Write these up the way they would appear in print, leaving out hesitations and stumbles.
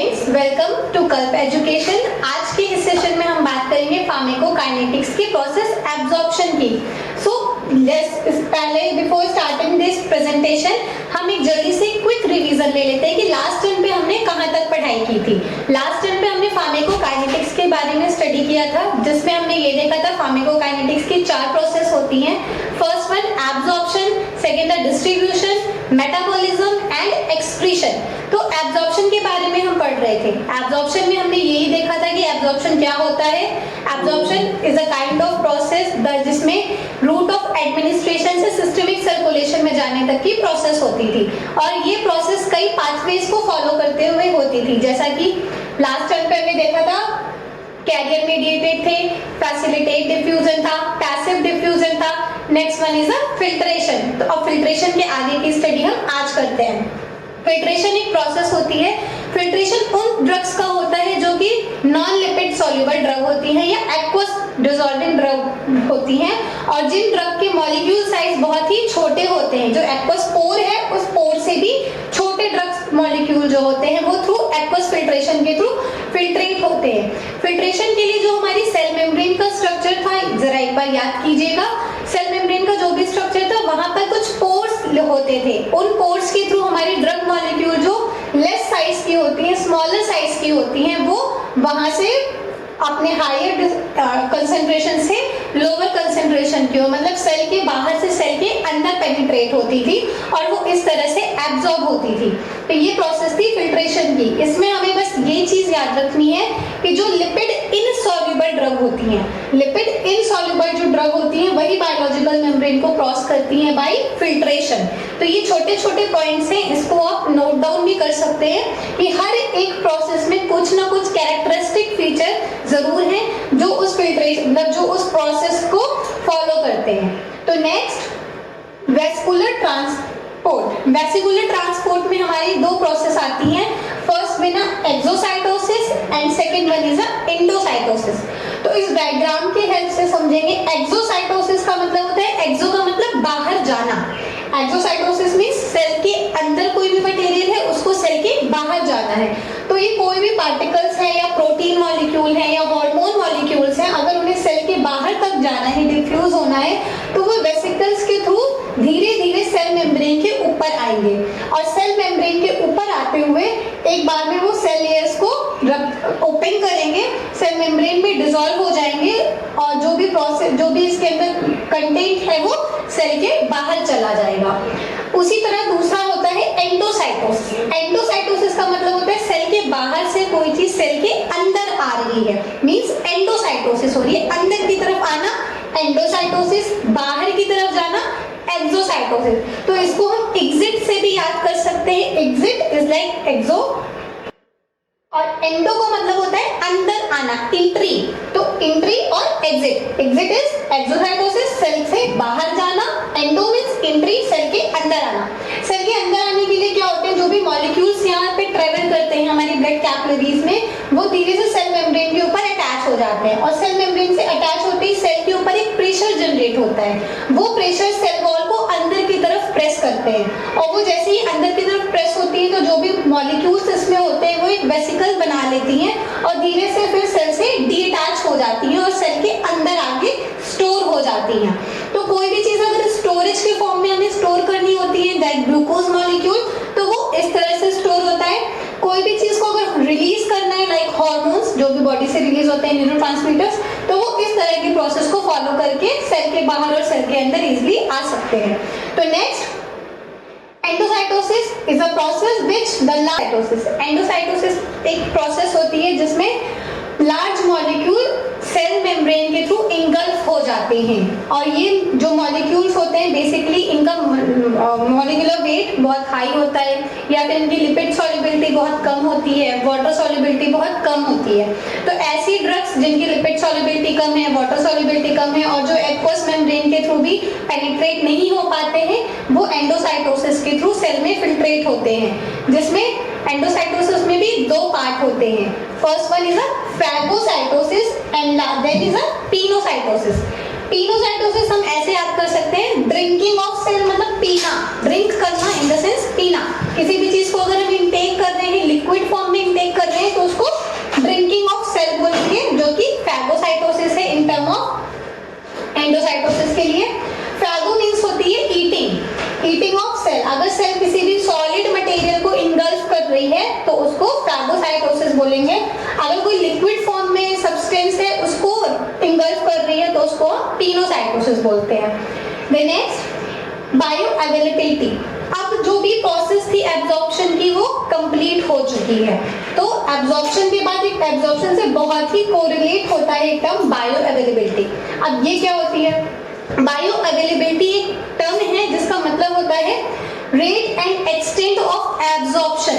Students, welcome to कल्प education. आज के इस सेशन में हम बात करेंगे फार्माकोकाइनेटिक्स की प्रोसेस एब्जॉर्प्शन की। पहले बिफोर स्टार्टिंग दिस प्रेजेंटेशन हम एक जल्दी से क्विक रिवीजन ले लेते हैं कि लास्ट टर्म पे हमने कहाँ तक पढ़ाई की थी। लास्ट टर्म पे हमने फार्माकोकाइनेटिक्स के बारे में स्टडी किया था, जिसमें हमने ये देखा था फार्माकोकाइनेटिक्स की 4 प्रोसेस होती हैं। फर्स्ट वन एब्जॉर्प्शन, सेकेंड है डिस्ट्रीब्यूशन, मेटाबॉलिज्म एंड एक्सक्रीशन। तो एब्जॉर्प्शन के बारे में हम पढ़ रहे थे। एब्जॉर्प्शन में हमने यही देखा था कि एब्जॉर्प्शन क्या होता है। Absorption is a kind of process जिसमें रूट ऑफ एडमिनिस्ट्रेशन से सिस्टमिक सर्कुलेशन में जाने तक की प्रोसेस होती थी, और ये प्रोसेस कई पाथवेज को फॉलो करते हुए होती थी। जैसा कि लास्ट टाइम पे हमने देखा था, कैरियर मीडिएटेड थे, फैसिलिटेट डिफ्यूजन था, पैसिव डिफ्यूजन था, next one is a filtration. तो अब फिल्ट्रेशन के आगे की स्टडी हम आज करते हैं। फिल्ट्रेशन एक प्रोसेस होती है। फिल्ट्रेशन उन ड्रग्स का होता है जो कि नॉन लिपिड सॉल्युबल ड्रग होती हैं या एक्वस डिसॉल्विंग ड्रग होती हैं, और जिन ड्रग के मॉलिक्यूल साइज बहुत ही छोटे होते हैं। जो एक्वस पोर है, उस पोर से भी छोटे ड्रग्स मॉलिक्यूल जो होते हैं वो थ्रू एक्वस फिल्ट्रेशन के थ्रू फिल्ट्रेट होते हैं। फिल्ट्रेशन के लिए जो हमारी सेल मेम्ब्रेन का स्ट्रक्चर था, जरा एक बार याद कीजिएगा। सेल मेम्ब्रेन का जो भी स्ट्रक्चर था, वहां पर कुछ पोर्स होते थे। उन पोर्स के थ्रू हमारी ड्रग मॉलिक्यूल जो लेस साइज की होती है, स्मॉलर साइज की होती हैं, वो वहां से अपने हायर कंसंट्रेशन से लोअर कंसंट्रेशन की, मतलब सेल के बाहर से सेल के अंदर पेनिट्रेट होती थी और वो इस तरह से एब्जॉर्ब होती थी। तो ये प्रोसेस थी फिल्ट्रेशन की। इसमें हमें बस ये चीज याद रखनी है कि जो लिपिड इनसॉल्युबल ड्रग होती हैं, लिपिड इनसॉल्युबल जो ड्रग होती हैं, वही बायोलॉजिकल मेम्ब्रेन को क्रॉस करती हैं बाय फिल्ट्रेशन। तो ये छोटे छोटे पॉइंट्स हैं, इसको आप नोट डाउन भी कर सकते हैं कि हर एक प्रोसेस में कुछ ना कुछ कैरेक्टरिस्टिक फीचर जरूर है जो उस फिल्ट्रेशन, मतलब जो उस प्रोसेस को फॉलो करते हैं। तो next vascular transport. Vascular transport में हमारी 2 प्रोसेस आती हैं। फर्स्ट में ना exocytosis and second one is endocytosis. तो इस डायग्राम के हेल्प से समझेंगे। एक्सोसाइटोसिस का मतलब होता है, एक्सो का मतलब बाहर जाना। एक्सोसाइटोसिस मींस सेल के अंदर कोई भी मटेरियल है, उसको सेल के बाहर जाना है। तो ये कोई भी पार्टिकल्स है या प्रोटीन मॉलिक्यूल है या हार्मोन मॉलिक्यूल्स हैं, अगर उन्हें सेल के बाहर तक जाना है, डिफ्यूज होना है, तो वो वेसिकल्स के थ्रू धीरे धीरे सेल मेम्ब्रेन के ऊपर आएंगे, और सेल मेम्ब्रेन के ऊपर आते हुए एक बार में वो सेल लेयर्स को ओपन करेंगे, सेल मेम्ब्रेन में डिसॉल्व हो जाएंगे, और जो भी प्रोसेस, जो भी इसके अंदर कंटेंट है, वो सेल के बाहर चला जाएगा। उसी तरह दूसरा होता है एंडोसाइटोसिस। एंडोसाइटोसिस का मतलब होता है सेल के बाहर से कोई चीज सेल के अंदर आ रही है, मींस एंडोसाइटोसिस हो रही है, अंदर की तरफ आना एंडोसाइटोसिस, बाहर की तरफ जाना एक्सोसाइटोसिस। तो इसको हम एग्जिट से भी याद कर सकते हैं। एग्जिट इज लाइक एक्सो, और एंडो का मतलब होता है अंदर आना, एंट्री। तो एंट्री और exit. Exit is exocytosis, cell से बाहर जाना। एंडो मींस एंट्री, सेल के अंदर आना। सेल के अंदर आने के लिए क्या होते हैं, जो भी मॉलिक्यूल्स यहाँ पे ट्रेवल करते हैं हमारी ब्लड कैपिलरीज में, वो धीरे से सेल मेम्ब्रेन के ऊपर अटैच हो जाते हैं, और सेल मेम्ब्रेन से अटैच होते ही सेल के ऊपर एक प्रेशर जनरेट होता है। वो प्रेशर सेल वॉल को अंदर की तरफ प्रेस करते हैं, और वो जैसे ही अंदर की तरफ प्रेस होती है, तो जो भी मॉलिक्यूल्स इसमें होते हैं वो एक वेसिकल बना लेती हैं, और धीरे से फिर सेल से डीअटैच हो जाती हैं और सेल के अंदर आगे स्टोर हो जाती हैं। तो कोई भी चीज अगर स्टोरेज के फॉर्म में हमें स्टोर करनी होती है, लाइक ग्लूकोज मॉलिक्यूल, तो वो इस तरह से स्टोर होता है। कोई भी चीज को अगर रिलीज करना है, लाइक हार्मोन्स जो भी बॉडी से रिलीज होते हैं, न्यूरोट्रांसमीटर्स, तो वो इस तरह की प्रोसेस को फॉलो करके सेल के बाहर और सेल के अंदर इजिली आ सकते हैं। तो next endocytosis is a process which the large endocytosis एक प्रोसेस होती है जिसमें लार्ज मॉलिक्यूल सेल मेम्ब्रेन के थ्रू इंगल्फ हो जाते हैं, और ये जो मॉलिक्यूल्स होते हैं बेसिकली इनका मॉलिक्यूलर वेट बहुत हाई होता है, या फिर इनकी लिपिड सॉल्युबिलिटी बहुत कम होती है, वाटर सॉल्युबिलिटी बहुत कम होती है। तो ऐसी ड्रग्स जिनकी लिपिड सॉल्युबिलिटी कम है, वाटर सॉल्युबिलिटी कम है, और जो एक्वस मेम्ब्रेन के थ्रू भी पेनिट्रेट नहीं हो पाते हैं, वो एंडोसाइटोसिस के थ्रू सेल में फिल्ट्रेट होते हैं। जिसमें एंडोसाइटोसिस में भी 2 पार्ट होते हैं। First one is a phagocytosis and then is a pinocytosis. Pinocytosis हम ऐसे याद कर सकते हैं, ड्रिंकिंग ऑफ सेल मतलब पीना, ड्रिंक करना इन द सेंस पीना। किसी भी चीज को अगर हम इनटेक कर रहे हैं, लिक्विड फॉर्म में इनटेक कर रहे हैं, तो उसको ड्रिंकिंग ऑफ सेल बोलेंगे, जो कि फैगोसाइटोसिस है इन टर्म ऑफ एंडोसाइटोसिस के लिए। फैगो मीन्स होती है ईटिंग, ईटिंग ऑफ सेल। अगर सेल किसी भी सॉलिड मटेरियल को इंगल्फ कर रही है तो उसको फैगोसाइटोसिस बोलेंगे। अगर कोई लिक्विड फॉर्म में सब्सटेंस है उसको इंगल्फ कर रही है तो उसको पिनोसाइटोसिस बोलते हैं। Then next bioavailability. अब जो भी प्रोसेस थी एब्जॉर्प्शन की वो कंप्लीट हो चुकी है, तो एब्जॉर्प्शन के बाद एक एब्जॉर्प्शन से बहुत ही कोरिलेट होता है एक टर्म बायो अवेलेबिलिटी। अब ये क्या होती है? बायो अवेलेबिलिटी एक टर्म है जिसका मतलब होता है rate and extent of absorption.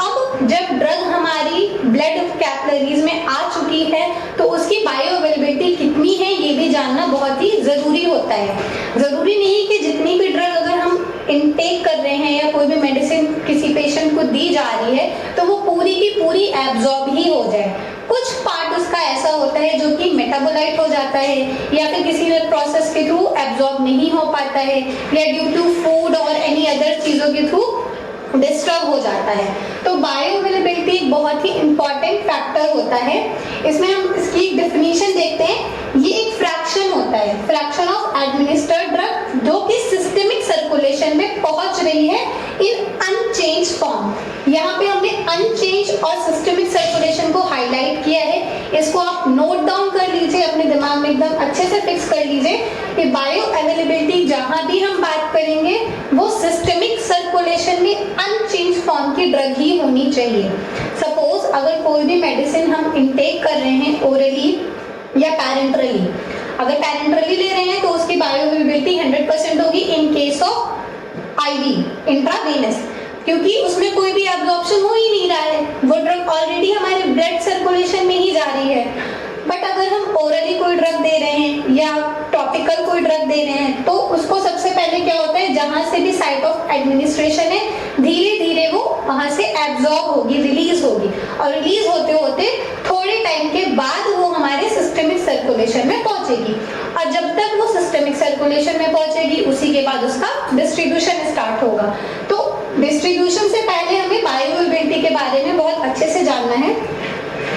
अब जब ड्रग हमारी ब्लड कैपिलरीज में आ चुकी है तो उसकी बायो अवेलेबिलिटी कितनी है ये भी जानना बहुत ही जरूरी होता है। जरूरी नहीं कि जितनी भी ड्रग अगर हम इनटेक कर रहे हैं या कोई भी मेडिसिन किसी पेशेंट को दी जा रही है तो वो पूरी की पूरी एब्जॉर्ब ही हो जाए। कुछ पार्ट उसका ऐसा होता है जो कि मेटाबोलाइट हो जाता है या फिर किसी और प्रोसेस के थ्रू एब्जॉर्ब नहीं हो पाता है या ड्यू टू फूड और एनी अदर चीजों के थ्रू डिस्टर्ब हो जाता है। तो बायो अवेलेबिलिटी एक बहुत ही इंपॉर्टेंट फैक्टर होता है। इसमें हम इसकी डेफिनेशन देखते हैं। ये एक फ्रैक्शन होता है, फ्रैक्शन ऑफ एडमिनिस्टर्ड ड्रग जो कि सिस्टमिक सर्कुलेशन में पहुंच रही है इन अनचेंज फॉर्म। यहाँ पे हमने अनचेंज और सिस्टमिक सर्कुलेशन को हाईलाइट किया है। इसको आप नोट डाउन कर लीजिए, अपने दिमाग में एकदम अच्छे से फिक्स कर लीजिए कि बायो अवेलेबिलिटी जहां भी हम बात करेंगे वो सिस्टमिक सर्कुलेशन में अनचेंज फॉर्म की ड्रग ही होनी चाहिए। सपोज अगर कोई भी मेडिसिन हम इनटेक कर रहे हैं ओरली या पैरेंटरली, अगर पैरेंटरली ले रहे हैं तो उसकी बायो अवेलेबिलिटी 100% होगी in case of IV intravenous, क्योंकि उसमें कोई भी एब्जॉर्प्शन हो ही नहीं रहा है, वो ड्रग ऑलरेडी हमारे ब्लड सर्कुलेशन में ही जा रही है। बट अगर हम ओरली कोई ड्रग दे रहे हैं या टॉपिकल कोई ड्रग दे रहे हैं तो उसको सबसे पहले क्या होता है, जहां से भी साइट ऑफ एडमिनिस्ट्रेशन है धीरे धीरे वो वहां से एब्जॉर्ब होगी, रिलीज होगी, और रिलीज होते होते थोड़े टाइम के बाद वो हमारे सिस्टमिक सर्कुलेशन में पहुंचेगी। और जब तक वो सिस्टमिक सर्कुलेशन में पहुंचेगी उसी के बाद उसका डिस्ट्रीब्यूशन स्टार्ट होगा। तो डिस्ट्रीब्यूशन से पहले हमें बायो अवेलेबिलिटी के बारे में बहुत अच्छे से जानना है।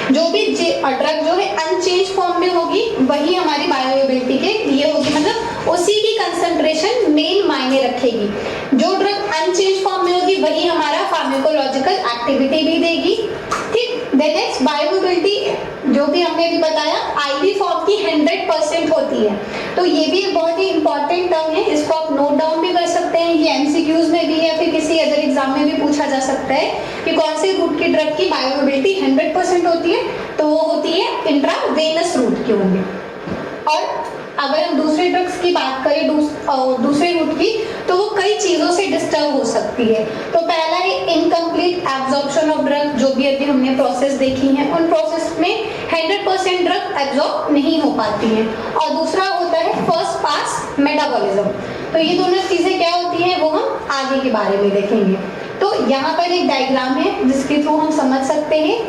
जो भी ड्रग जो है अनचेंज फॉर्म में होगी वही हमारी बायो अवेलेबिलिटी के लिए होगी, मतलब उसी की कंसंट्रेशन मेन मायने रखेगी। जो ड्रग अनचेंज फॉर्म में होगी वही हमारा फार्माकोलॉजिकल एक्टिविटी भी देगी। ठीक, देन नेक्स्ट बायो अवेलेबिलिटी जो भी हमने अभी बताया आईवी फॉर्म की 100% होती है। तो ये भी एक बहुत ही इंपॉर्टेंट टर्म है, इसको आप नोट डाउन भी कर सकते हैं। ये एमसीक्यूज में भी या फिर किसी अदर एग्जाम में भी पूछा जा सकता है कि कौन से रूट की ड्रग की बायो अवेलेबिलिटी 100% होती है, तो वो होती है इंट्रावेनस रूट की होंगी। और अगर हम दूसरे ड्रग्स की बात करें दूसरे रूट की, तो वो कई चीजों से डिस्टर्ब हो सकती है। तो पहला है इनकम्प्लीट एब्जॉर्प्शन ऑफ ड्रग, जो भी अभी हमने प्रोसेस देखी है उन प्रोसेस में 100% ड्रग एब्जॉर्ब नहीं हो पाती है। और दूसरा होता है फर्स्ट पास मेटाबॉलिज्म। तो ये दोनों चीजें क्या होती हैं वो हम आगे के बारे में देखेंगे। तो यहाँ पर एक डायग्राम है जिसके थ्रू हम समझ सकते हैं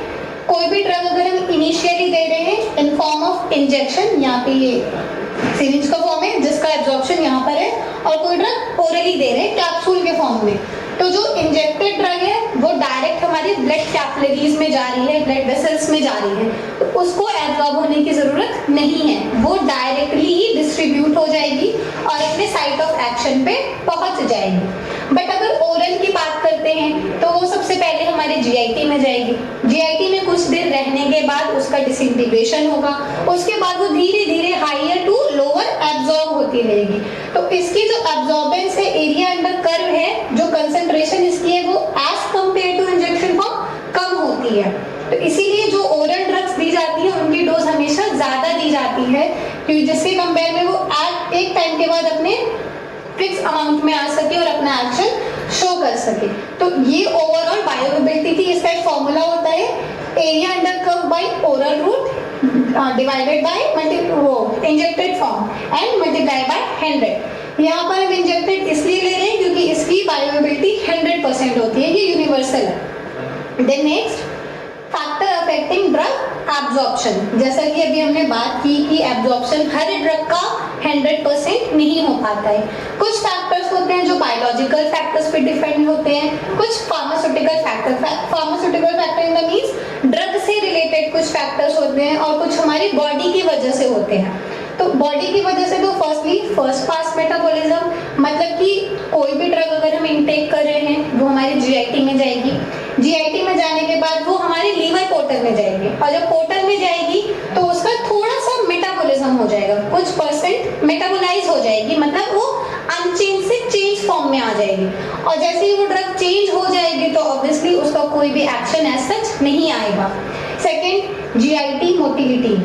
कोई भी ड्रग अगर हम इनिशियली दे रहे हैं इन फॉर्म ऑफ इंजेक्शन, यहाँ पे ये सिरिंज का फॉर्म है जिसका एब्जॉर्प्शन यहाँ पर है, और कोई ड्रग ओरली दे रहे हैं कैप्सूल के फॉर्म में, तो जो इंजेक्टेड ड्रग है वो डायरेक्ट हमारे ब्लड कैपिलरीज में जा रही है, ब्लड वेसल्स में जा रही है, तो उसको एब्जॉर्ब होने की जरूरत नहीं है, वो डायरेक्टली ही डिस्ट्रीब्यूट हो जाएगी और अपने साइट ऑफ एक्शन पे पहुंच जाएगी। बट अगर ओरल की बात करते हैं तो वो सबसे पहले हमारे जीआईटी में जाएगी, जीआईटी में कुछ देर रहने के बाद उसका डिसइंटीग्रेशन होगा, उसके बाद वो धीरे धीरे हायर टू लोअर एब्जॉर्ब होती रहेगी। तो इसकी जो एब्जॉर्बेंस है, एरिया अंडर कर्व है, जो कंसंट्रेशन इसकी है वो as compare to injection form कम होती है। तो इसीलिए जो ओरल ड्रग्स दी जाती है उनकी डोज हमेशा ज्यादा दी जाती है, क्योंकि जिसके कंपेयर में वो एक टाइम के बाद अपने फिक्स अमाउंट में आ सके और अपना एक्शन शो कर सके। तो ये ओवरऑल बायो अवेलेबिलिटी थी। इसका एक फॉर्मूला होता है area under curve by oral route divided by injected form and multiply by 100। यहाँ पर हम इंजेक्टेड इसलिए ले रहे हैं क्योंकि इसकी बायो अवेलेबिलिटी 100% होती है, ये यूनिवर्सल है। Then next factor affecting drug absorption. जैसा कि अभी हमने बात की कि एब्जॉर्प्शन हर ड्रग का 100% नहीं हो पाता है। कुछ फैक्टर्स होते हैं जो बायोलॉजिकल फैक्टर्स पे डिपेंड होते हैं, कुछ pharmaceutical factor in the means drug से रिलेटेड कुछ फैक्टर्स होते हैं और कुछ हमारी बॉडी की वजह से होते हैं। तो बॉडी की वजह से तो फर्स्ट पास मेटाबॉलिज्म, मतलब कि कोई भी ड्रग अगर हम इनटेक कर रहे हैं वो हमारी जीआईटी में जाएगी, जीआईटी में जाने के बाद वो हमारे लीवर पोर्टल में जाएगी और जब पोर्टल में जाएगी तो उसका थोड़ा सा मेटाबॉलिज्म हो जाएगा, कुछ परसेंट मेटाबोलाइज हो जाएगी, मतलब वो अनचेंज से चेंज फॉर्म में आ जाएगी। और जैसे ही वो ड्रग चेंज हो जाएगी तो ऑब्वियसली उसका कोई भी एक्शन एज सच नहीं आएगा। Second, GIT motility.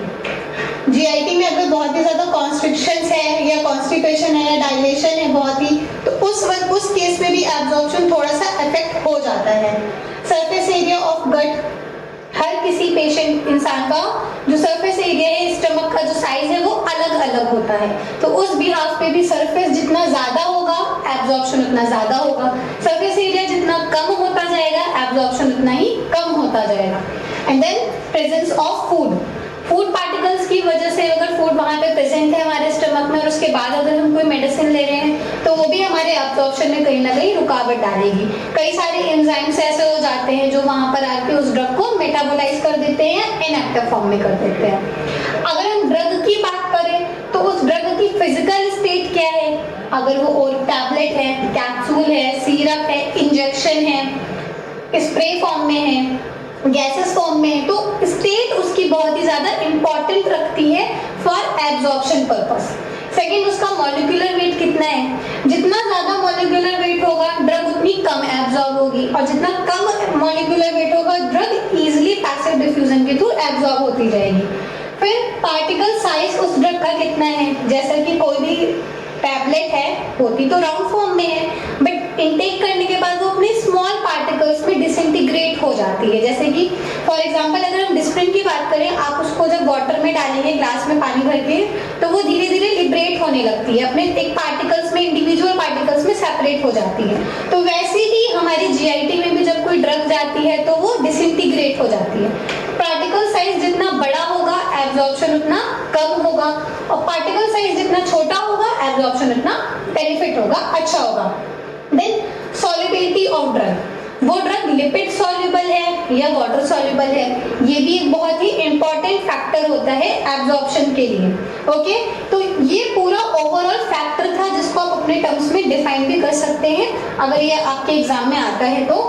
जीआईटी में अगर बहुत ही ज्यादा कॉन्स्ट्रिक्शंस है या कॉन्स्टिपेशन है या डायलेशन है बहुत ही, तो उस केस में भी एब्जॉर्प्शन थोड़ा सा इफेक्ट हो जाता है। सरफेस एरिया ऑफ गट, हर किसी पेशेंट इंसान का जो सरफेस एरिया है, स्टमक का जो साइज है वो अलग अलग होता है, तो उस बिहाफ पे भी सरफेस जितना ज्यादा होगा एब्जॉर्प्शन उतना ज्यादा होगा, सरफेस एरिया जितना कम होता जाएगा एब्जॉर्प्शन उतना ही कम होता जाएगा। And then presence of food particles की वजह से अगर फूड वहाँ पे प्रेजेंट है हमारे स्टमक में और उसके बाद अगर हम कोई मेडिसिन ले रहे हैं तो वो भी हमारे एब्जॉर्प्शन में कहीं ना कहीं रुकावट डालेगी। कई सारे एंजाइम्स ऐसे हो जाते हैं जो वहाँ पर आके उस ड्रग को मेटाबोलाइज कर देते हैं या इनएक्टिव फॉर्म में कर देते हैं। अगर हम ड्रग की बात करें तो उस ड्रग की फिजिकल स्टेट क्या है, अगर वो और टैबलेट है, कैप्सूल है, सिरप है, इंजेक्शन है, स्प्रे फॉर्म में है, गैसेस फॉर्म में है, तो स्टेट उसकी बहुत ही ज्यादा इंपॉर्टेंट रखती है फॉर एब्जॉर्प्शन पर्पस। सेकेंड, उसका मॉलिक्यूलर वेट कितना है, जितना ज्यादा मॉलिक्यूलर वेट होगा ड्रग उतनी कम एब्जॉर्ब होगी और जितना कम मॉलिक्यूलर वेट होगा ड्रग इजिली पैसिव डिफ्यूजन के थ्रू एब्जॉर्ब होती जाएगी। फिर पार्टिकल साइज उस ड्रग का कितना है, जैसा कि कोई भी टैबलेट है होती तो राउंड फॉर्म में है बट इनटेक करने के बाद वो अपने स्मॉल पार्टिकल्स में डिसइंटीग्रेट हो जाती है। जैसे कि फॉर एग्जांपल अगर हम डिस्प्रिन की बात करें, आप उसको जब वाटर में डालेंगे ग्लास में पानी भर के तो वो धीरे धीरे लिबरेट होने लगती है, अपने एक पार्टिकल्स में, इंडिविजुअल पार्टिकल्स में सेपरेट हो जाती है। तो वैसे ही हमारी जीआईटी में भी जब कोई ड्रग जाती है तो वो डिसइंटीग्रेट हो जाती है। पार्टिकल साइज जितना बड़ा होगा एब्जॉर्प्शन उतना कम होगा और पार्टिकल साइज जितना छोटा होगा एब्जॉर्प्शन उतना बेनिफिट होगा, अच्छा होगा। देन सॉल्युबिलिटी ऑफ ड्रग, वो ड्रग लिपिड सॉल्युबल है या वाटर सॉल्युबल है, ये भी एक बहुत ही इंपॉर्टेंट फैक्टर होता है एब्जॉर्प्शन के लिए। ओके, तो ये पूरा ओवरऑल फैक्टर था जिसको आप अपने टर्म्स में डिफाइन भी कर सकते हैं अगर ये आपके एग्जाम में आता है तो।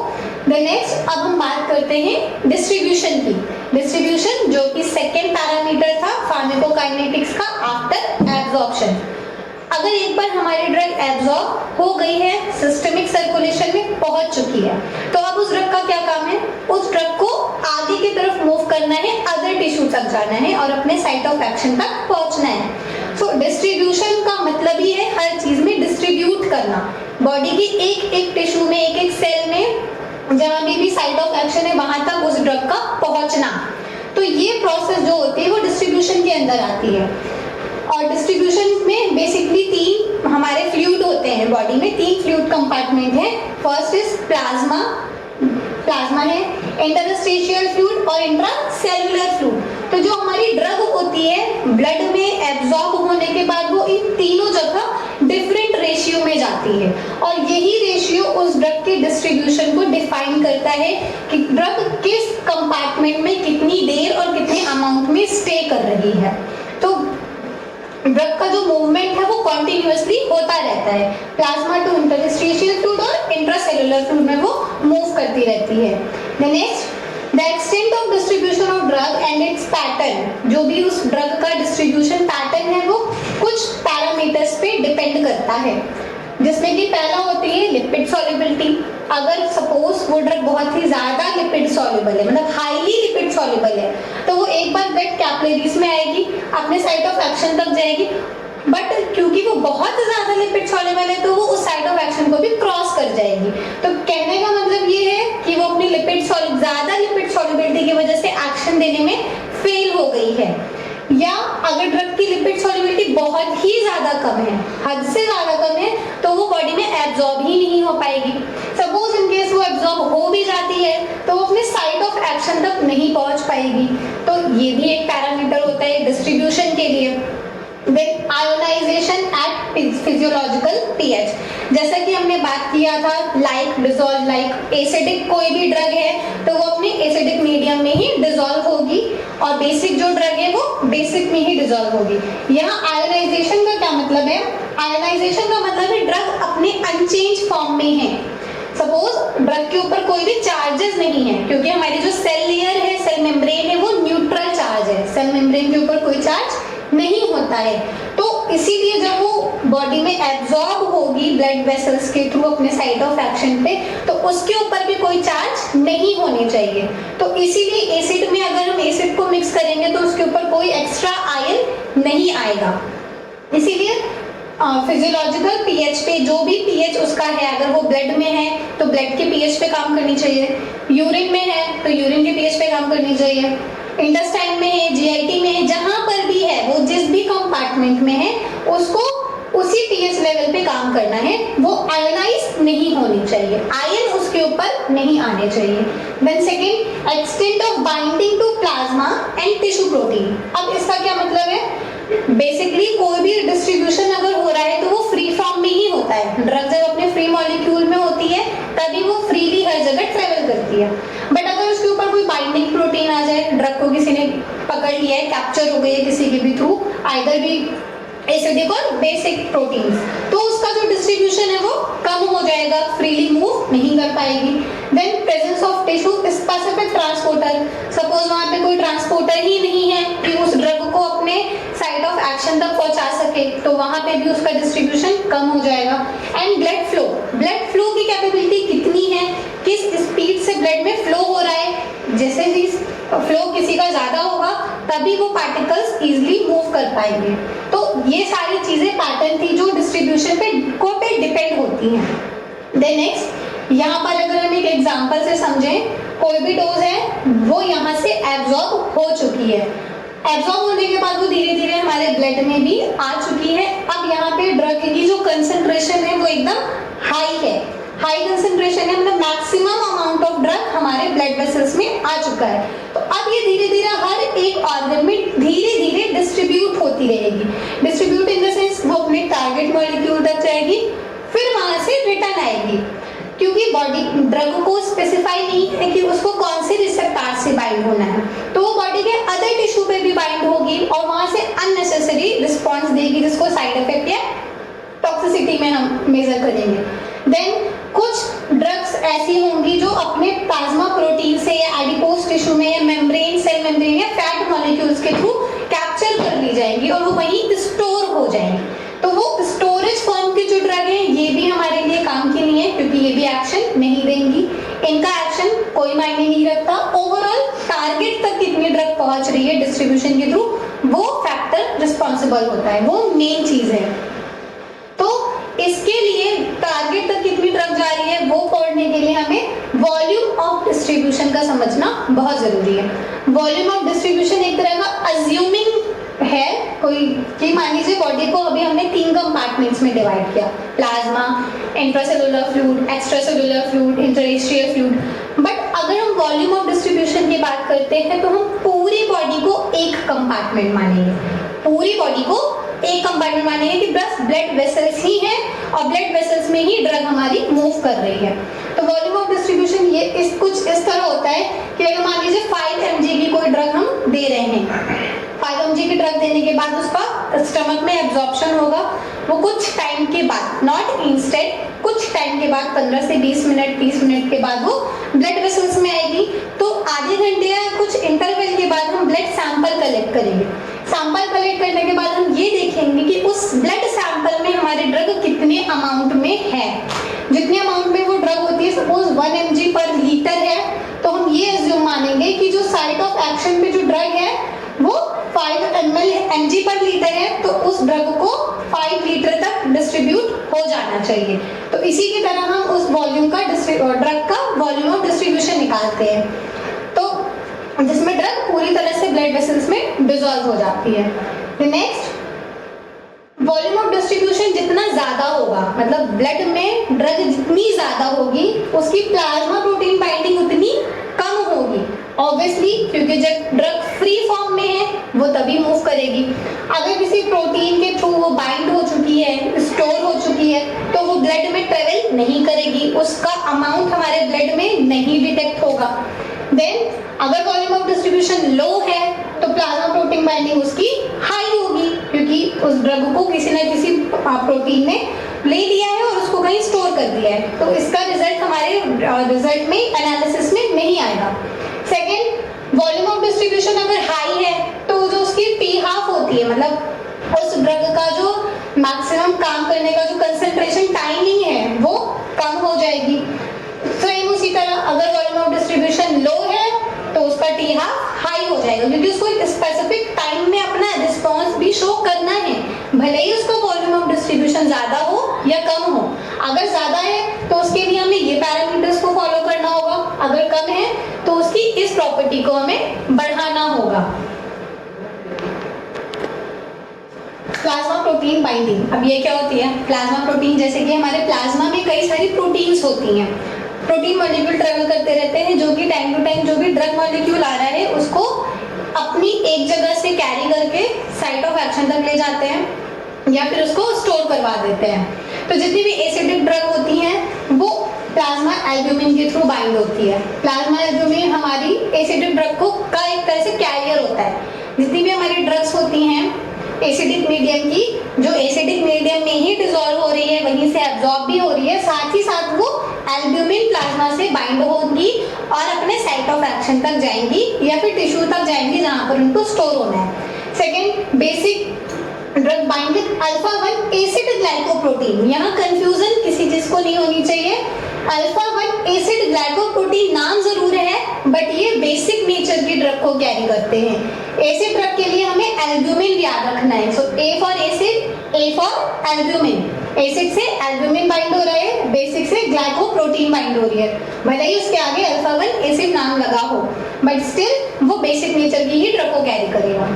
नेक्स्ट अब हम बात करते हैं डिस्ट्रीब्यूशन की। डिस्ट्रीब्यूशन जो कि सेकेंड पैरामीटर था फार्माकोकाइनेटिक्स का आफ्टर एब्जॉर्प्शन। अगर एक बार हमारी ड्रग एब्जॉर्ब हो गई है, सिस्टमिक सर्कुलेशन में पहुंच चुकी है, तो अब उस ड्रग का क्या काम है, उस ड्रग को आगे की तरफ मूव करना है, अदर टिश्यू तक जाना है और अपने साइट ऑफ एक्शन तक पहुंचना है। सो डिस्ट्रीब्यूशन का मतलब ही है हर चीज में डिस्ट्रीब्यूट करना, बॉडी की एक एक टिश्यू में, एक एक सेल में जहां भी साइट ऑफ एक्शन है वहां तक उस ड्रग का पहुंचना। तो ये प्रोसेस जो होती है वो डिस्ट्रीब्यूशन के अंदर आती है। और डिस्ट्रीब्यूशन में बेसिकली तीन हमारे फ्लूइड होते हैं बॉडी में, तीन फ्लूइड कंपार्टमेंट है। फर्स्ट इज प्लाज्मा, प्लाज्मा है, इंटरस्टिशियल फ्लूइड और इंट्रासेल्युलर फ्लूइड। तो जो हमारी ड्रग होती है ब्लड में एब्जॉर्ब होने के बाद वो इन तीनों जगह डिफरेंट रेशियो में जाती है और यही रेशियो उस ड्रग के डिस्ट्रीब्यूशन को डिफाइन करता है कि ड्रग किस कंपार्टमेंट में कितनी देर और कितने अमाउंट में स्टे कर रही है। तो ड्रग का जो मूवमेंट है वो कॉन्टिन्यूअसली होता रहता है, प्लाज्मा टू इंटरस्टिशियल फ्लूइड और इंट्रासेल्युलर फ्लूइड में वो मूव करती रहती है। Next, the extent of distribution of drug and it's pattern, जो भी उस ड्रग का डिस्ट्रीब्यूशन पैटर्न है वो कुछ पैरामीटर्स पे डिपेंड करता है, जिसमें कि पहला होती है लिपिड सॉल्युबिलिटी। अगर सपोज वो ड्रग बहुत ही ज्यादा लिपिड सॉल्युबल है, मतलब हाईली लिपिड सॉल्युबल है, तो वो एक बार ब्लड कैपिलरीज में आएगी, अपने साइट ऑफ एक्शन तक जाएगी, बट क्योंकि वो बहुत ज्यादा लिपिड सॉल्युबल है तो वो उस साइट ऑफ एक्शन को भी क्रॉस कर जाएगी। तो कहने का मतलब ये है कि वो अपनी ज्यादा लिपिड सॉल्युबिलिटी की वजह से एक्शन देने में फेल हो गई है। या अगर ड्रग की लिपिड सॉल्युबिलिटी बहुत ही ज्यादा कम है, हद से ज्यादा कम है, तो वो बॉडी में एब्जॉर्ब ही नहीं हो पाएगी। सपोज इन केस वो एब्जॉर्ब हो भी जाती है तो वो अपने साइट ऑफ एक्शन तक नहीं पहुंच पाएगी। तो ये भी एक पैरामीटर होता है डिस्ट्रीब्यूशन के लिए। Then ionisation at physiological pH, जैसा कि हमने बात किया था लाइक डिसॉल्व, लाइक एसिडिक कोई भी ड्रग है तो वो अपने एसिडिक मीडियम में ही डिसॉल्व होगी और बेसिक जो ड्रग है वो बेसिक में ही डिसॉल्व होगी। यहाँ आयोनाइजेशन का क्या मतलब है? आयोनाइजेशन का मतलब है ड्रग अपने अनचेंज फॉर्म में है। सपोज ड्रग के ऊपर कोई भी चार्जेस नहीं है, क्योंकि हमारी जो सेल लेयर है, सेल मेम्ब्रेन है, वो न्यूट्रल चार्ज है, सेल मेम्ब्रेन के ऊपर कोई चार्ज नहीं होता है। तो इसीलिए जब वो बॉडी में एब्जॉर्ब होगी ब्लड वेसल्स के थ्रू अपने साइट ऑफ एक्शन पे, तो उसके ऊपर भी कोई चार्ज नहीं होने चाहिए। तो इसीलिए एसिड में अगर हम एसिड को मिक्स करेंगे तो उसके ऊपर कोई एक्स्ट्रा आयन नहीं आएगा। इसीलिए फिजियोलॉजिकल पीएच पे जो भी पीएच उसका है, अगर वो ब्लड में है तो ब्लड के पीएच पे काम करनी चाहिए, यूरिन में है तो यूरिन के पीएच पे काम करनी चाहिए, इंटेस्टाइन में है, जीआईटी में है, जहां पर भी है वो जिस भी कंपार्टमेंट में है उसको उसी पीएच लेवल पे काम करना है। वो आयोनाइज नहीं होनी चाहिए, आयन उसके ऊपर नहीं आने चाहिए। Then second, extent of binding to plasma and tissue protein. अब इसका क्या मतलब है? बेसिकली कोई भी डिस्ट्रीब्यूशन अगर हो रहा है तो वो फ्री फॉर्म में ही होता है। ड्रग जब अपने फ्री मॉलिक्यूल में होती है तभी वो फ्रीली हर जगह ट्रेवल करती है। बट अगर उसके ऊपर कोई बाइंडिंग प्रोटीन आ जाए, ड्रग को किसी ने पकड़ लिया है, कैप्चर हो गई है किसी के भी थ्रू, आइदर भी एसिडिक और बेसिक प्रोटीन्स, तो उसका जो डिस्ट्रीब्यूशन है वो कम हो जाएगा, फ्रीली मूव नहीं कर पाएगी। Then presence of tissue specific transporter. Suppose वहां पे कोई ट्रांसपोर्टर ही नहीं है कि उस ड्रग को अपने साइट ऑफ एक्शन तक पहुंचा सके, तो वहां पे भी उसका डिस्ट्रीब्यूशन कम हो जाएगा। And blood flow, blood flow की कैपेबिलिटी कितनी है, किस स्पीड से ब्लड में फ्लो हो रहा है। जैसे भी फ्लो किसी का ज्यादा होगा तभी वो पार्टिकल्स इजीली मूव कर पाएंगे। तो ये सारी चीजें पैटर्न थी जो डिस्ट्रीब्यूशन पे डिपेंड होती हैं। देन नेक्स्ट, यहाँ पर अगर हम एक एग्जांपल से समझें, कोई भी डोज है वो यहाँ से एब्जॉर्ब हो चुकी है, एब्जॉर्ब होने के बाद वो धीरे धीरे हमारे ब्लड में भी आ चुकी है। अब यहाँ पे ड्रग की जो कंसंट्रेशन है वो एकदम हाई है, हाई कंसंट्रेशन है, मतलब मैक्सिमम अमाउंट ऑफ ड्रग हमारे ब्लड वेसल्स में आ चुका है। तो अब ये धीरे धीरे हर एक ऑर्गन में धीरे धीरे डिस्ट्रीब्यूट होती रहेगी। डिस्ट्रीब्यूट इन द सेंस वो अपने टारगेट मॉलिक्यूल तक जाएगी, फिर वहां से रिटर्न आएगी, क्योंकि बॉडी ड्रग को स्पेसिफाई नहीं है कि उसको कौन से रिसेप्टर से बाइंड होना है, तो वो बॉडी के अदर टिश्यू पे भी बाइंड होगी और वहां से अननेसेसरी रिस्पॉन्स देगी, जिसको साइड इफेक्ट या टॉक्सिसिटी में हम मेजर करेंगे। देन कुछ ड्रग्स ऐसी होंगी जो अपने प्लाज्मा प्रोटीन से या एडिपोज टिश्यू में या मेम्ब्रेन, सेल मेम्ब्रेन या फैट मॉलिक्यूल्स के थ्रू कैप्चर कर ली जाएंगी और वो वहीं स्टोर हो जाएंगी। तो वो स्टोरेज फॉर्म की जो ड्रग है ये भी हमारे लिए काम की नहीं है, क्योंकि ये भी एक्शन नहीं देंगी, इनका एक्शन कोई मायने नहीं रखता। ओवरऑल टारगेट तक कितनी ड्रग पहुंच रही है डिस्ट्रीब्यूशन के थ्रू, वो फैक्टर रिस्पॉन्सिबल होता है, वो मेन चीज है। तो इसके लिए टारगेट तक कितनी ड्रग जा रही है वो पढ़ने के लिए हमें वॉल्यूम ऑफ डिस्ट्रीब्यूशन का समझना बहुत जरूरी है। वॉल्यूम ऑफ डिस्ट्रीब्यूशन एक तरह का अज्यूमिंग है कोई, कि मान लीजिए बॉडी को अभी हमने 3 कंपार्टमेंट्स में डिवाइड किया, plasma, intracellular fluid, extracellular fluid, interstitial fluid. But अगर हम वॉल्यूम ऑफ डिस्ट्रीब्यूशन की बात करते हैं तो हम पूरी बॉडी को एक कंपार्टमेंट मानेंगे, पूरी बॉडी को एक कंपार्टमेंट मानेंगे कि बस ब्लड वेसल्स ही है और ब्लड वेसल्स में ही ड्रग हमारी मूव कर रही है। तो वॉल्यूम ऑफ डिस्ट्रीब्यूशन ये कुछ इस तरह होता है कि अगर मान लीजिए 5 mg की कोई ड्रग हम दे रहे हैं, 5 mg की ड्रग देने के बाद उसका स्टमक में एब्जॉर्प्शन होगा, वो कुछ टाइम के बाद, नॉट इंस्टेंट, कुछ टाइम के बाद 15 से 20 मिनट 30 मिनट के बाद वो ब्लड वेसल्स में आएगी। तो आधे घंटे या कुछ इंटरवल के बाद हम ब्लड सैंपल कलेक्ट करेंगे। सैंपल कलेक्ट करने के बाद हम ये देखेंगे कि उस ब्लड सैंपल में हमारे ड्रग कितने अमाउंट में है। जितने अमाउंट में वो ड्रग होती है, सपोज 1 mg पर लीटर है, तो हम ये अज्यूम मानेंगे कि जो साइट ऑफ एक्शन पे जो ड्रग है वो 5 mg पर लीटर है, तो उस ड्रग को 5 लीटर तक डिस्ट्रीब्यूट हो जाना चाहिए। तो इसी की तरह हम उस वॉल्यूम का ड्रग का वॉल्यूम ऑफ डिस्ट्रीब्यूशन निकालते हैं, तो जिसमें ड्रग पूरी तरह से ब्लड वेसल्स में डिसॉल्व हो जाती है। नेक्स्ट, वॉल्यूम ऑफ डिस्ट्रीब्यूशन जितना ज्यादा होगा, मतलब ब्लड में ड्रग जितनी ज्यादा होगी उसकी प्लाज्मा प्रोटीन बाइंडिंग उतनी कम होगी, ऑब्वियसली, क्योंकि जब ड्रग फ्री फॉर्म में है वो तभी तभी मूव करेगी। अगर किसी प्रोटीन के थ्रू वो बाइंड हो चुकी है, स्टोर हो चुकी है, तो वो ब्लड में ट्रेवल नहीं करेगी, उसका अमाउंट हमारे ब्लड में नहीं डिटेक्ट होगा। देन अगर वॉल्यूम ऑफ डिस्ट्रीब्यूशन लो है तो प्लाज्मा प्रोटीन बाइंडिंग उसकी हाई होगी, क्योंकि उस ड्रग को किसी न किसी प्रोटीन ने ले लिया है और उसको कहीं स्टोर कर दिया है, तो इसका रिजल्ट हमारे रिजल्ट में एनालिसिस में नहीं आएगा। सेकेंड, वॉल्यूम ऑफ डिस्ट्रीब्यूशन अगर हाई है तो जो उसकी टी हाफ होती है, मतलब उस ड्रग का जो मैक्सिमम काम करने का जो कंसंट्रेशन टाइमिंग है वो कम हो जाएगी। सेम उसी तरह अगर वॉल्यूम ऑफ डिस्ट्रीब्यूशन लो है तो उसका टी हाफ हाई हो जाएगा, क्योंकि उसको स्पेसिफिक टाइम में अपना रिस्पॉन्स भी शो करना है, भले ही उसको वॉल्यूम ऑफ डिस्ट्रीब्यूशन ज्यादा हो या कम हो। अगर ज्यादा है तो उसके लिए हमें ये पैरामीटर्स को फॉलो करना होगा, अगर कम है तो उसकी इस प्रॉपर्टी को हमें बढ़ाना होगा। प्लाज्मा प्रोटीन बाइंडिंग, अब ये क्या होती है? प्लाज्मा प्रोटीन, जैसे कि हमारे प्लाज्मा में कई सारी प्रोटीन्स होती हैं, प्रोटीन मॉलिक्यूल ट्रेवल करते रहते हैं, जो कि टाइम टू टाइम जो भी ड्रग मॉलिक्यूल आ रहा है उसको अपनी एक जगह से कैरी करके साइट ऑफ एक्शन तक ले जाते हैं या फिर उसको स्टोर करवा देते हैं। तो जितनी भी एसिडिक ड्रग होती हैं वो प्लाज्मा एल्ब्यूमिन के थ्रू बाइंड होती है। प्लाज्मा एल्ब्यूमिन हमारी एसिडिक ड्रग को का एक तरह से कैरियर होता है। जितनी भी हमारी ड्रग्स होती हैं एसिडिक मीडियम की, जो एसिडिक मीडियम में ही डिसॉल्व हो रही है, वहीं से एब्जॉर्ब भी हो रही है, साथ ही साथ वो एल्ब्यूमिन प्लाज्मा से बाइंड होगी और अपने साइट ऑफ एक्शन तक जाएंगी या फिर टिश्यू तक जाएंगी जहां पर उनको स्टोर होना है। Second, basic drug bind with alpha 1 acid glycoprotein. यहाँ कंफ्यूजन किसी चीज को नहीं होनी चाहिए। अल्फा 1 एसिड ग्लाइकोप्रोटीन नाम जरूर है बट ये बेसिक नेचर की ड्रग को कैरी करते हैं। एसिड ड्रग के लिए हमें एल्ब्यूमिन याद रखना है। So A for acid, A for albumin. Acid से एल्ब्यूमिन बाइंड हो रहा है, बेसिक से ग्लाइकोप्रोटीन बाइंड हो रही है, भले ही उसके आगे अल्फा 1 एसिड नाम लगा हो बट स्टिल वो बेसिक नेचर की ही ड्रग को कैरी करेगा।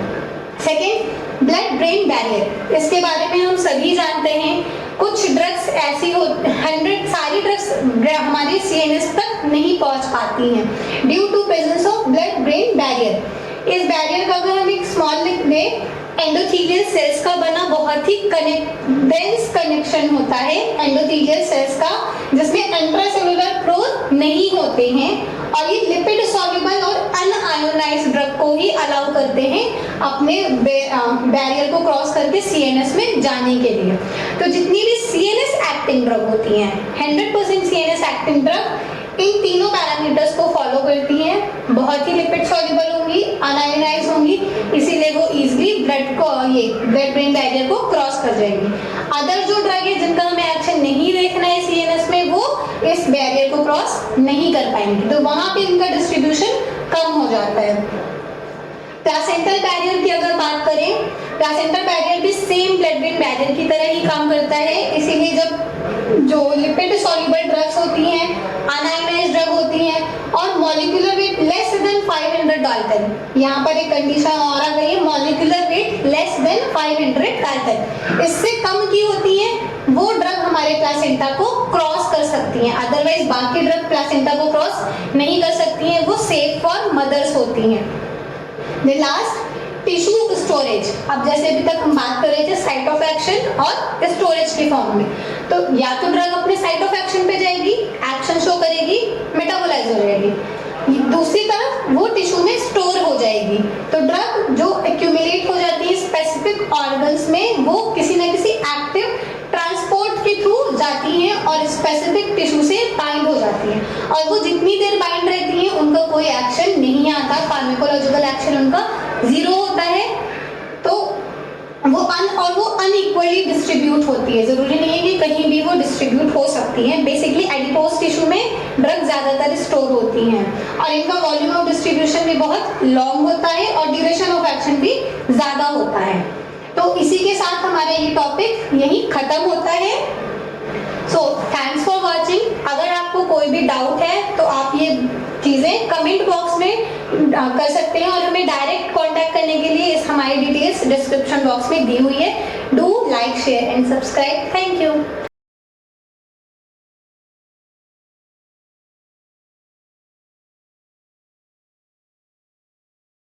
Second, blood brain barrier. इसके बारे में हम सभी जानते हैं, कुछ ड्रग्स ऐसी हो 100 सारी ड्रग्स हमारे सीएनएस तक नहीं पहुंच पाती हैं due to presence of blood brain barrier. इस बैरियर का अगर हम एक स्मॉल लिख दें, एंडोथेलियल सेल्स का बना बहुत ही डेंस कनेक्शन होता है एंडोथेलियल सेल्स का, जिसमें इंट्रासेलुलर पोर नहीं होते हैं और ये लिपिड सॉल्युबल और अनआयोनाइज्ड ड्रग को ही अलाउ करते हैं अपने बैरियर को क्रॉस करके सीएनएस में जाने के लिए। तो जितनी भी सीएनएस एक्टिंग ड्रग होती हैं, 100% सीएनएस एक्टिंग ड्रग इन तीनों पैरामीटर्स को फॉलो करती हैं, बहुत ही लिपिड सॉल्युबल होंगी, अनआयोनाइज्ड होंगी, इसीलिए वो इजीली ब्लड ब्रेन बैरियर को क्रॉस कर जाएगी। अदर जो ड्रग है जिनका हमें एक्शन नहीं देखना है सीएनएस में, वो इस बैरियर को क्रॉस नहीं कर पाएंगे, तो वहां पे इनका डिस्ट्रीब्यूशन कम हो जाता है। प्लासेंटल बैरियर की अगर बात करें, प्लासेंटल बैरियर भी सेम ब्लड ब्रेन बैरियर की तरह ही काम करता है, इसीलिए जब जो लिपिड सॉल्युबल ड्रग्स होती हैं, अनआयोनाइज्ड ड्रग होती हैं और molecular weight less than 500 Dalton, यहाँ पर एक कंडीशन और आ गई है, molecular weight less than 500 Dalton, इससे कम की होती है वो ड्रग हमारे प्लासेंटा को क्रॉस कर सकती हैं। अदरवाइज बाकी ड्रग प्लासेंटा को क्रॉस नहीं कर सकती हैं, वो सेफ फॉर मदर्स होती हैं। Last, tissue storage. अब जैसे अभी तक हम बात कर रहे थे साइट ऑफ एक्शन और स्टोरेज के फॉर्म में, तो या तो ड्रग अपने साइट ऑफ एक्शन पे जाएगी, एक्शन शो करेगी, मेटाबोलाइज हो जाएगी, दूसरी तरफ वो टिश्यू में स्टोर हो जाएगी। तो ड्रग जो एक्यूमुलेट हो जाती है स्पेसिफिक ऑर्गन्स में, वो किसी न किसी एक्टिव ट्रांसपोर्ट के थ्रू जाती हैं और स्पेसिफिक टिश्यू से बाइंड हो जाती हैं, और वो जितनी देर बाइंड रहती हैं उनका कोई एक्शन नहीं आता, फार्माकोलॉजिकल एक्शन उनका 0 होता है। तो वो अनइक्वली डिस्ट्रीब्यूट होती है, जरूरी नहीं है कि कहीं भी वो डिस्ट्रीब्यूट हो सकती है। बेसिकली एडिपोज टिश्यू में ड्रग ज्यादातर स्टोर होती हैं और इनका वॉल्यूम ऑफ डिस्ट्रीब्यूशन भी बहुत लॉन्ग होता है और ड्यूरेशन ऑफ एक्शन भी ज्यादा होता है। तो इसी के साथ हमारा ये टॉपिक यही खत्म होता है। So thanks for watching. अगर आपको कोई भी डाउट है तो आप ये चीजें कमेंट बॉक्स में कर सकते हैं और हमें डायरेक्ट कांटेक्ट करने के लिए हमारी डिटेल्स डिस्क्रिप्शन बॉक्स में दी हुई है। Do like, share and subscribe. Thank you.